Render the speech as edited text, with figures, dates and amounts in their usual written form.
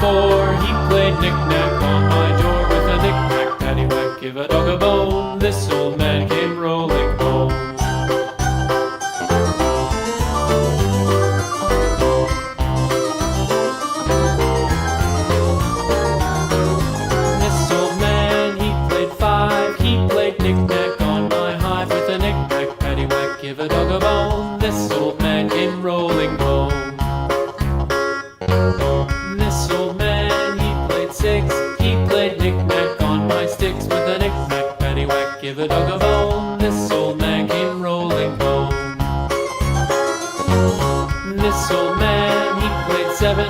4, he played knick-knack on my door with a knick-knack, paddywhack, give a dog a bone. This old man came rolling home. This old man, he played 5, he played knick-knack on my hive with a knick-knack, paddywhack, give a dog a bone. This old man came rolling home. This old man, he played 6, he played knick-knack on my sticks with a knick-knack, paddywhack, give a dog a bone. This old man came rolling home. This old man, he played 7,